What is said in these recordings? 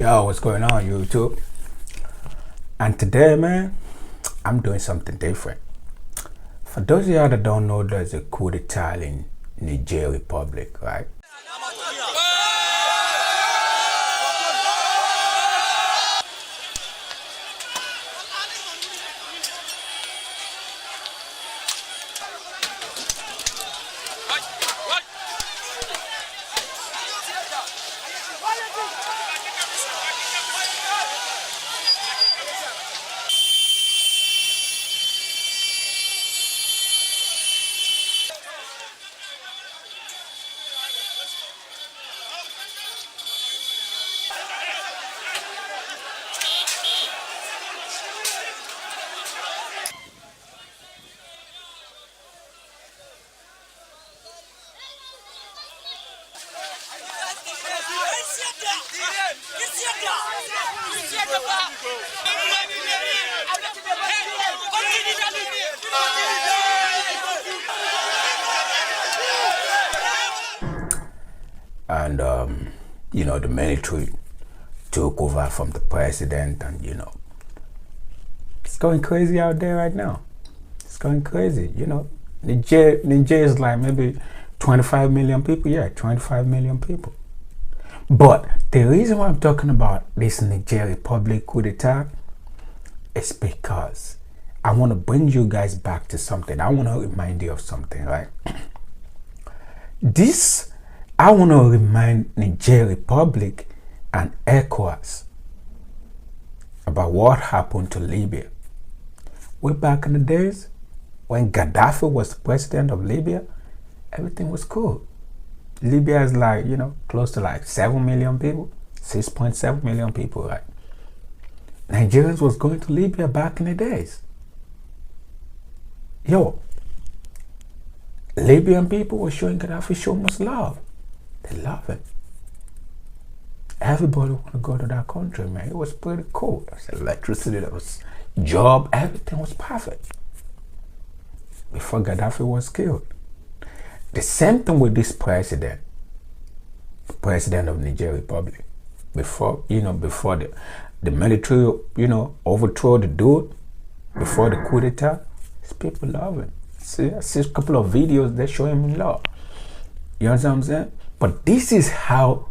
Yo, what's going on, YouTube? And today, man, I'm doing something different. For those of y'all that don't know, there's a coup d'etat in Niger Republic, right? And the military took over from the president, and it's going crazy out there right now. It's going crazy. Niger is like maybe 25 million people. Yeah, 25 million people. But the reason why I'm talking about this Niger Republic coup d'etat is because I want to bring you guys back to something. I want to remind you of something, right? I want to remind Niger Republic and ECOWAS about what happened to Libya. Way back in the days when Gaddafi was the president of Libya, everything was cool. Libya is like, close to like 7 million people, 6.7 million people, right? Nigerians was going to Libya back in the days. Libyan people were showing Gaddafi so much love. They love it. Everybody want to go to that country, man. It was pretty cool. There was electricity, there was job, everything was perfect. Before Gaddafi was killed. The same thing with this president, the president of Niger Republic. Before the military, overthrow the dude, before the coup d'etat, these people love it. I see a couple of videos, they show him love. You understand what I'm saying? But this is how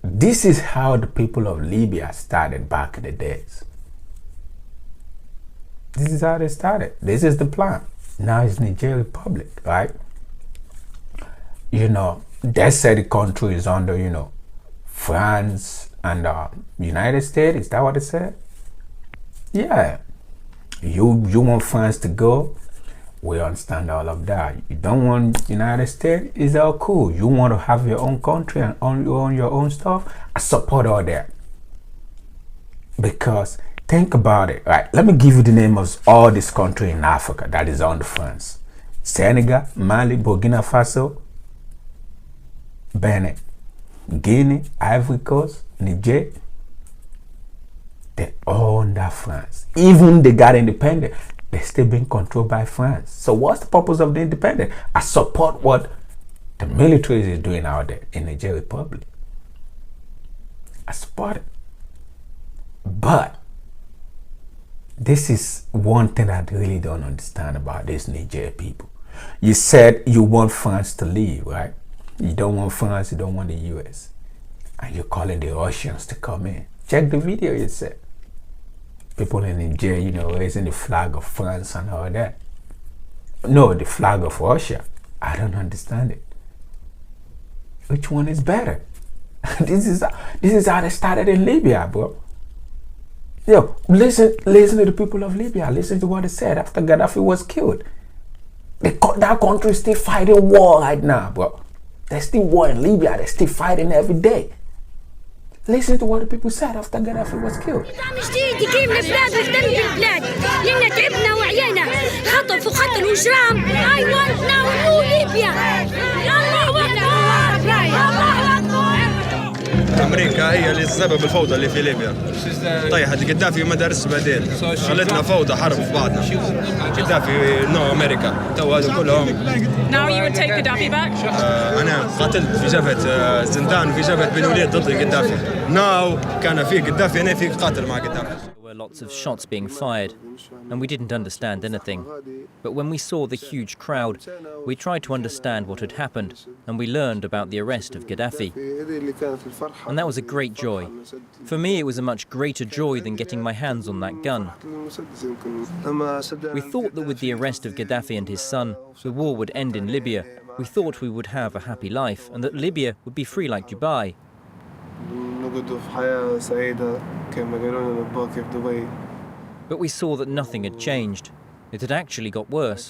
the people of Libya started back in the days. This is how they started. This is the plan. Now it's Niger Republic, right? They say the country is under, France and United States. Is that what they said? Yeah. You want France to go? We understand all of that. You don't want United States? It's all cool. You want to have your own country and own your own stuff? I support all that. Because think about it, right? Let me give you the name of all this country in Africa that is under France. Senegal, Mali, Burkina Faso, Benin, Guinea, Ivory Coast, Niger. They all under France. Even they got independent, they're still being controlled by France. So what's the purpose of the independence? I support what the military is doing out there in Niger Republic. I support it. But this is one thing I really don't understand about this Niger people. You said you want France to leave, right? You don't want France, you don't want the US. And you're calling the Russians to come in. Check the video you said. People in Niger, raising the flag of France and all that. No, the flag of Russia. I don't understand it. Which one is better? This is how they started in Libya, bro. Listen to the people of Libya. Listen to what they said after Gaddafi was killed. That country is still fighting war right now, bro. There's still war in Libya. They're still fighting every day. Listen to what the people said after Gaddafi was killed. أمريكا هي اللي سبب الفوضى اللي في ليبيا. طيحت القذافي وما دارس بديل. خلتنا فوضى حرب في بعضنا. قذافي نو أمريكا. تو هذا كلهم. Now you would take Gaddafi back? أنا قاتلت في جبهة زندان وفي جبهة بن وليد ضد القذافي. ناو كان في قذافي أنا في قاتل مع قذافي. There were lots of shots being fired, and we didn't understand anything. But when we saw the huge crowd, we tried to understand what had happened, and we learned about the arrest of Gaddafi. And that was a great joy. For me, it was a much greater joy than getting my hands on that gun. We thought that with the arrest of Gaddafi and his son, the war would end in Libya. We thought we would have a happy life, and that Libya would be free like Dubai. But we saw that nothing had changed. It had actually got worse.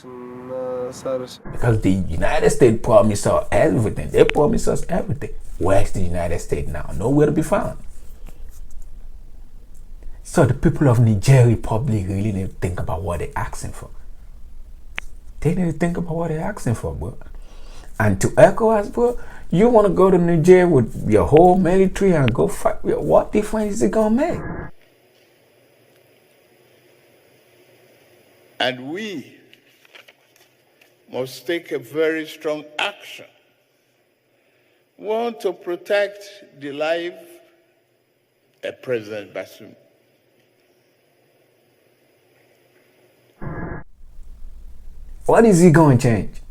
Because the United States promised us everything. They promised us everything. Where's the United States now? Nowhere to be found. So the people of Niger Republic really need to think about what they're asking for. They need to think about what they're asking for, bro. And to ECOWAS, bro, you want to go to Niger with your whole military and go fight? What difference is it going to make? And we must take a very strong action. We want to protect the life of President Bazoum. What is he going to change?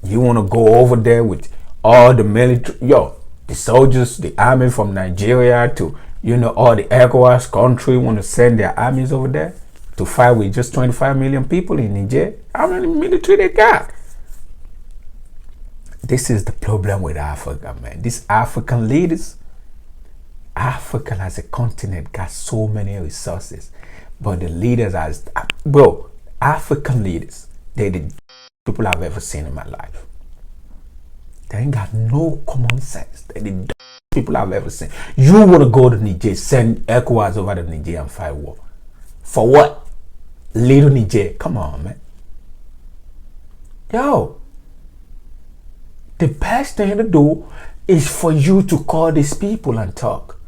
You want to go over there with all the military, the soldiers, the army from Nigeria to, all the ECOWAS country want to send their armies over there to fight with just 25 million people in Niger? How many military they got? This is the problem with Africa, man. These African leaders, Africa as a continent got so many resources, but the leaders African leaders, they're the people I've ever seen in my life. They ain't got no common sense. They're the people I've ever seen. You want to go to Niger, send ECOWAS over to Niger and fight war. For what? Little Niger. Come on, man. The best thing to do is for you to call these people and talk.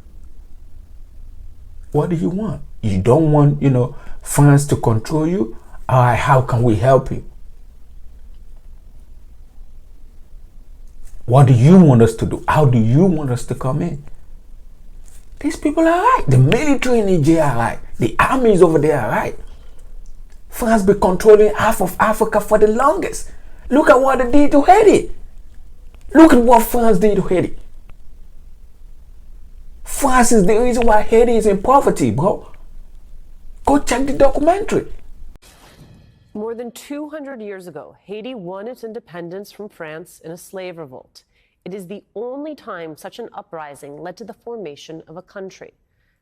What do you want? You don't want, France to control you? All right, how can we help you? What do you want us to do? How do you want us to come in? These people are right. The military in Niger are right. The armies over there are right. France been controlling half of Africa for the longest. Look at what they did to Haiti. Look at what France did to Haiti. France is the reason why Haiti is in poverty, bro. Go check the documentary. More than 200 years ago, Haiti won its independence from France in a slave revolt. It is the only time such an uprising led to the formation of a country.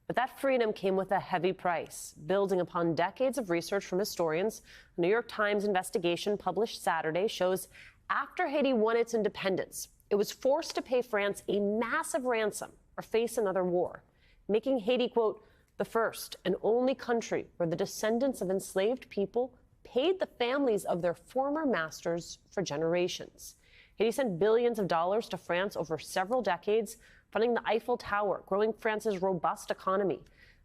But that freedom came with a heavy price. Building upon decades of research from historians, a New York Times investigation published Saturday shows after Haiti won its independence, it was forced to pay France a massive ransom or face another war, making Haiti, quote, the first and only country where the descendants of enslaved people paid the families of their former masters for generations. Haiti sent billions of dollars to France over several decades, funding the Eiffel Tower, growing France's robust economy.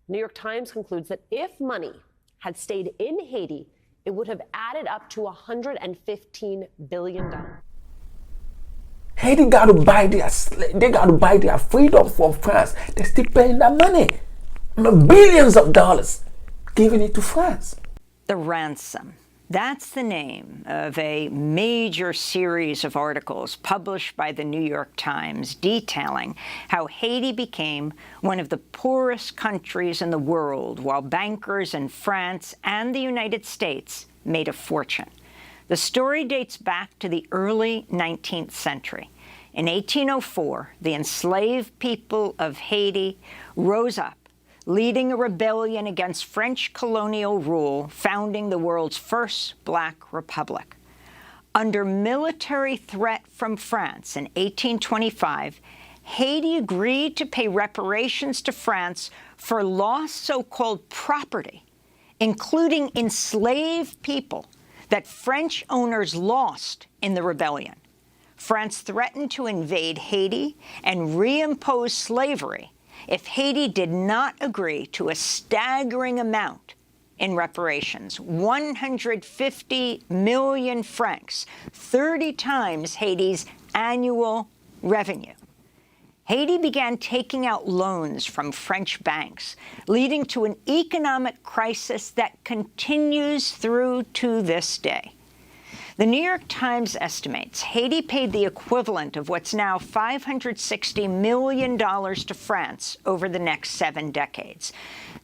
The New York Times concludes that if money had stayed in Haiti, it would have added up to $115 billion. Haiti got to buy their freedom from France. They're still paying that money. Billions of dollars giving it to France. The ransom. That's the name of a major series of articles published by the New York Times detailing how Haiti became one of the poorest countries in the world while bankers in France and the United States made a fortune. The story dates back to the early 19th century. In 1804, the enslaved people of Haiti rose up, leading a rebellion against French colonial rule, founding the world's first Black Republic. Under military threat from France in 1825, Haiti agreed to pay reparations to France for lost so-called property, including enslaved people that French owners lost in the rebellion. France threatened to invade Haiti and reimpose slavery if Haiti did not agree to a staggering amount in reparations, 150 million francs, 30 times Haiti's annual revenue. Haiti began taking out loans from French banks, leading to an economic crisis that continues through to this day. The New York Times estimates Haiti paid the equivalent of what's now $560 million to France over the next 7 decades.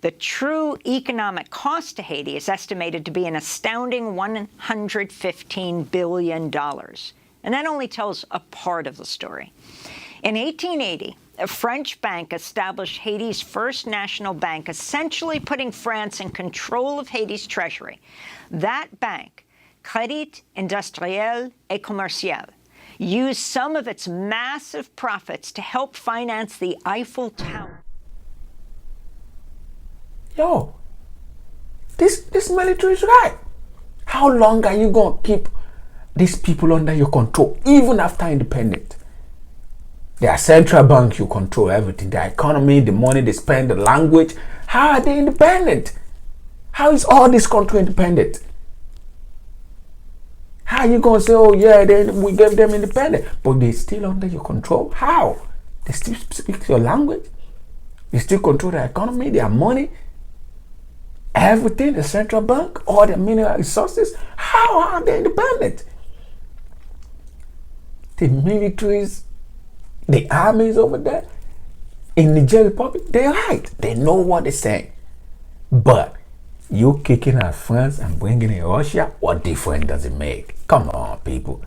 The true economic cost to Haiti is estimated to be an astounding $115 billion. And that only tells a part of the story. In 1880, a French bank established Haiti's first national bank, essentially putting France in control of Haiti's treasury. That bank, Crédit Industriel et Commercial, used some of its massive profits to help finance the Eiffel Tower. Yo, this military is right. How long are you going to keep these people under your control, even after independence? Their central bank, you control everything. Their economy, the money they spend, the language. How are they independent? How is all this country independent? How are you going to say, oh yeah, we gave them independence, but they're still under your control? How? They still speak your language? They still control their economy, their money, everything, the central bank, all the mineral resources? How are they independent? The militaries, the armies over there in Niger Republic, they're right. They know what they're saying. But you kicking out France and bringing in Russia, what difference does it make? Come on, people.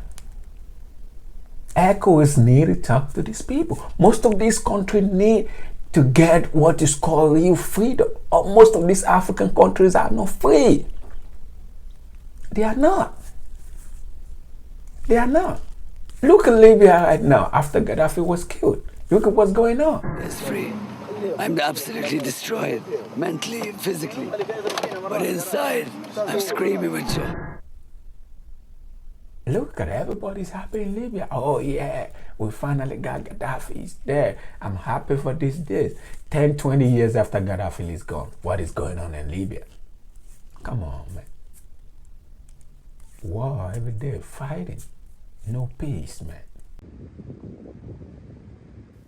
ECOWAS need to talk to these people. Most of these countries need to get what is called real freedom. Most of these African countries are not free. They are not. They are not. Look at Libya right now after Gaddafi was killed. Look at what's going on. It's free. I'm absolutely destroyed, mentally, physically. But inside, I'm screaming with joy. Look at everybody's happy in Libya. Oh yeah, we finally got Gaddafi. He's there. I'm happy for this. 10, 20 years after Gaddafi is gone, what is going on in Libya? Come on, man. War every day, fighting. No peace, man.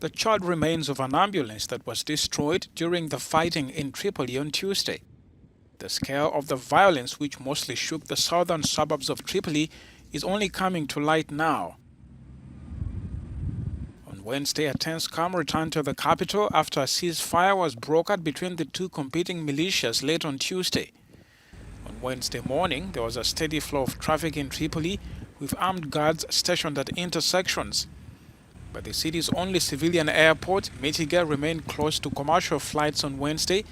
The charred remains of an ambulance that was destroyed during the fighting in Tripoli on Tuesday. The scale of the violence, which mostly shook the southern suburbs of Tripoli, is only coming to light now. On Wednesday, a tense calm returned to the capital after a ceasefire was brokered between the two competing militias late on Tuesday. On Wednesday morning, there was a steady flow of traffic in Tripoli, with armed guards stationed at intersections. But the city's only civilian airport, Mitiga, remained closed to commercial flights on Wednesday.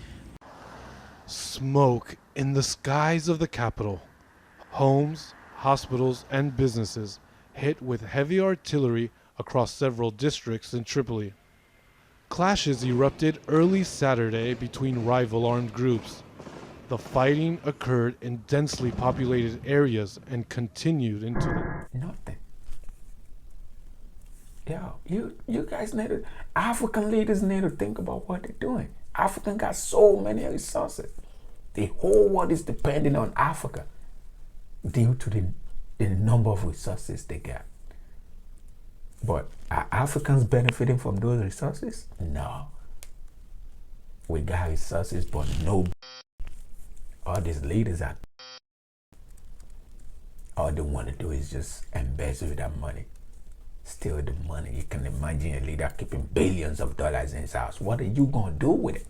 Smoke in the skies of the capital. Homes, hospitals, and businesses hit with heavy artillery across several districts in Tripoli. Clashes erupted early Saturday between rival armed groups. The fighting occurred in densely populated areas and continued into the... Nothing. Yo, you guys need to, African leaders need to think about what they're doing. Africa got so many resources. The whole world is depending on Africa due to the number of resources they got. But are Africans benefiting from those resources? No. We got resources, but no. All these leaders are, all they want to do is just embezzle that money. Steal the money. You can imagine a leader keeping billions of dollars in his house. What are you going to do with it?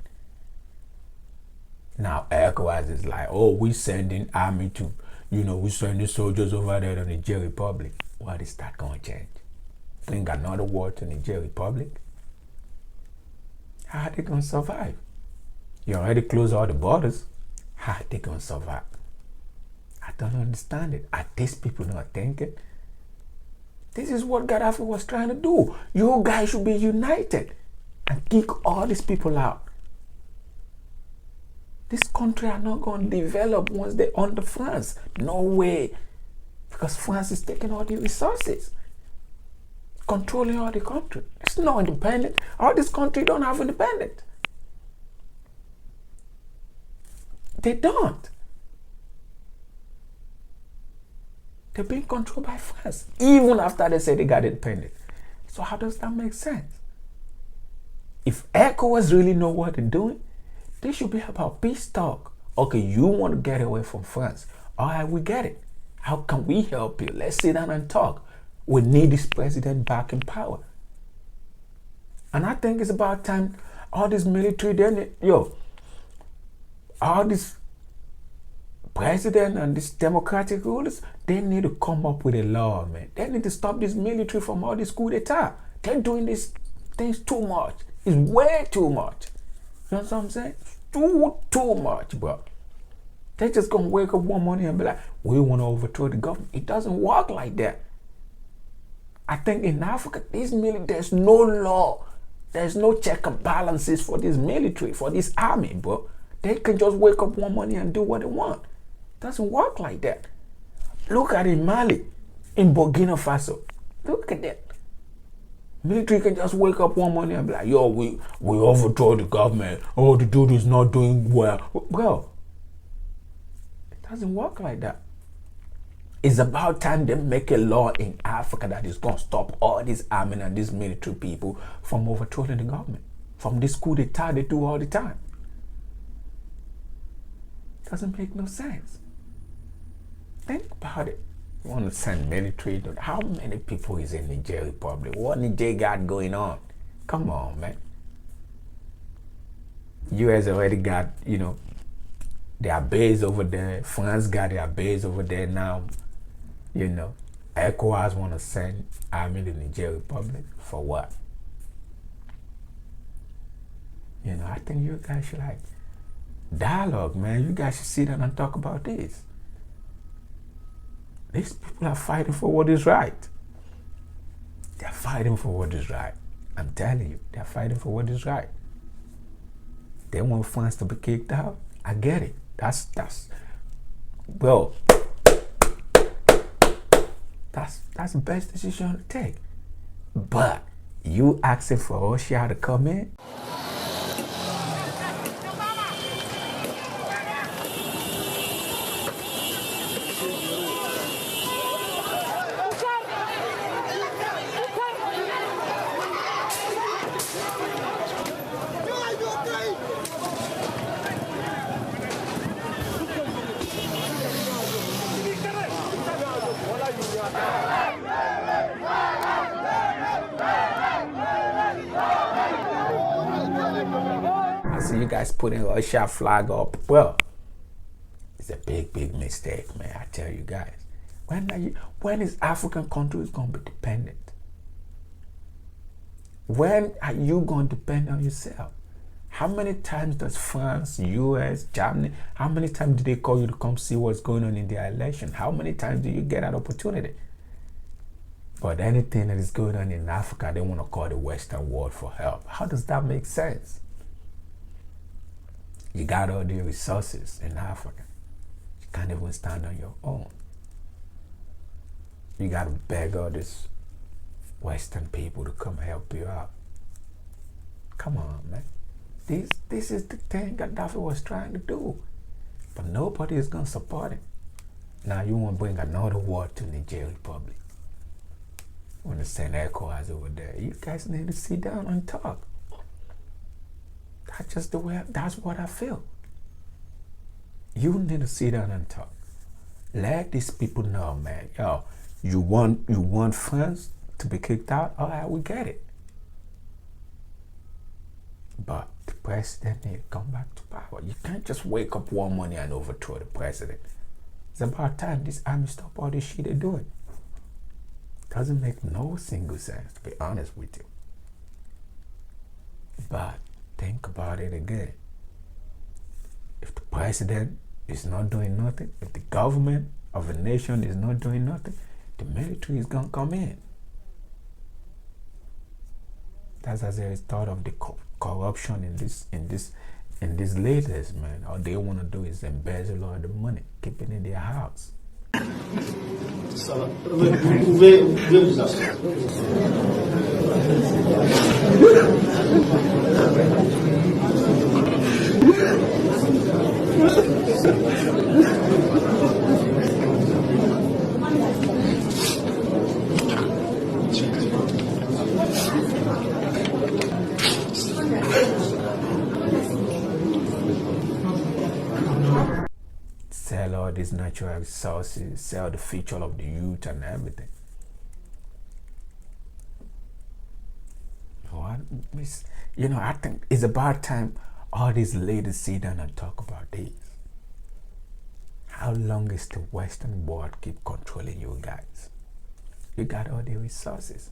Now, ECOWAS is like, oh, we sending army to, we sending soldiers over there to the Niger Republic. What is that going to change? Bring another war to Niger Republic? How are they going to survive? You already closed all the borders. How are they going to survive? I don't understand it. Are these people not thinking? This is what Gaddafi was trying to do. You guys should be united and kick all these people out. This country are not going to develop once they're under France. No way. Because France is taking all the resources. controlling all the country. It's not independent. All these countries don't have independence. They don't. They're being controlled by France, even after they say they got independence. So how does that make sense? If ECOWAS really know what they're doing, they should be about peace talk. Okay, you want to get away from France. All right, we get it. How can we help you? Let's sit down and talk. We need this president back in power. And I think it's about time all this military, all this president and these democratic rulers, they need to come up with a law, man. They need to stop this military from all this coup d'etat. They're doing these things too much. It's way too much. You know what I'm saying? Too much, bro. They're just gonna wake up one morning and be like, we want to overthrow the government. It doesn't work like that. I think in Africa, there's no law. There's no check and balances for this military, for this army, bro. They can just wake up one morning and do what they want. It doesn't work like that. Look at in Mali, in Burkina Faso. Look at that. Military can just wake up one morning and be like, yo, we overthrow the government. Oh, the dude is not doing well. Bro, it doesn't work like that. It's about time they make a law in Africa that is going to stop all this army and these military people from overthrowing the government. From this coup d'etat they do all the time. Doesn't make no sense. Think about it. You want to send military to how many people is in Niger Republic? What Niger got going on? Come on, man. US already got, their base over there. France got their base over there now. ECOWAS want to send army to Niger Republic for what? I think you guys should dialogue, man. You guys should sit down and talk about this. These people are fighting for what is right. They're fighting for what is right. I'm telling you, they're fighting for what is right. They want France to be kicked out. I get it. That's the best decision to take. But you asking for Russia to come in? You guys putting Russia flag up. Well, it's a big mistake, man. I tell you guys. When is African countries going to be dependent? When are you going to depend on yourself? How many times does France, US, Germany, how many times do they call you to come see what's going on in their election? How many times do you get that opportunity? But anything that is going on in Africa, they want to call the Western world for help. How does that make sense? You got all the resources in Africa. You can't even stand on your own. You got to beg all these Western people to come help you out. Come on, man. This is the thing Gaddafi was trying to do. But nobody is going to support him. Now you want to bring another war to Niger Republic. You want to send ECOWAS over there. You guys need to sit down and talk. That's just the way, that's what I feel. You need to sit down and talk. Let these people know, man. Yo, you want France to be kicked out? All right, we get it. But the president need to come back to power. You can't just wake up one morning and overthrow the president. It's about time this army stop all this shit they're doing. Doesn't make no single sense, to be honest with you. But think about it again. If the president is not doing nothing, if the government of a nation is not doing nothing, the military is gonna come in. That's as a result of the corruption in these leaders, man. All they want to do is embezzle all the money, keep it in their house. Vous pouvez vous asseoir. these natural resources, sell the future of the youth and everything. You know, I think it's about time all these leaders sit down and talk about this. How long is the Western world keep controlling you guys? You got all the resources,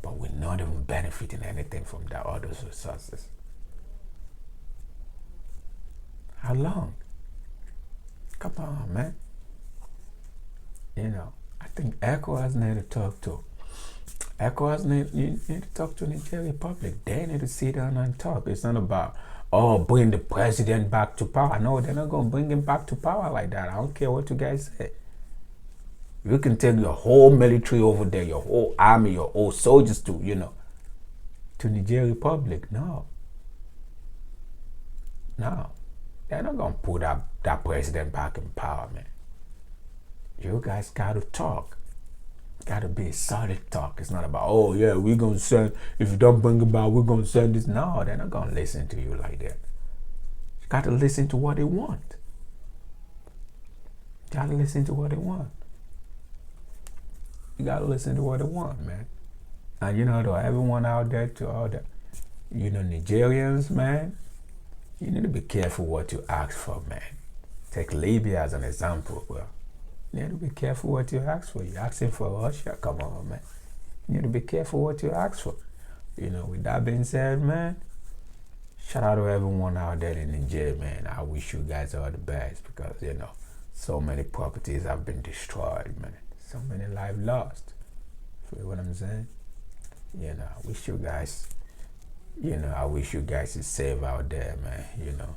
but we're not even benefiting anything from all those resources. How long? Come on, man. You know, I think ECOWAS need to talk to. ECOWAS need to talk to Niger Republic. They need to sit down and talk. It's not about, oh, bring the president back to power. No, they're not going to bring him back to power like that. I don't care what you guys say. You can take your whole military over there, your whole army, your whole soldiers to, you know, to Niger Republic. No. No. They're not going to put that president back in power, man. You guys got to talk. Got to be a solid talk. It's not about, oh, yeah, we're going to send, if you don't bring it back, we're going to send this. No, they're not going to listen to you like that. You got to listen to what they want. You got to listen to what they want. You got to listen to what they want, man. And, you know, though, everyone out there, to all the, you know, Nigerians, man, you need to be careful what you ask for, man. Take Libya as an example, bro. You need to be careful what you ask for. You're asking for Russia, come on, man. You need to be careful what you ask for. You know, with that being said, man, shout out to everyone out there in Niger, man. I wish you guys all the best because, you know, so many properties have been destroyed, man. So many lives lost. Feel what I'm saying? You know, I wish you guys, you know, I wish you guys is safe out there, man, you know.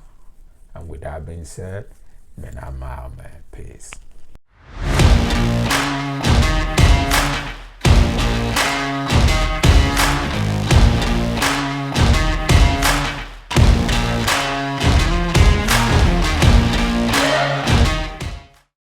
And with that being said, man, I'm out, man. Peace.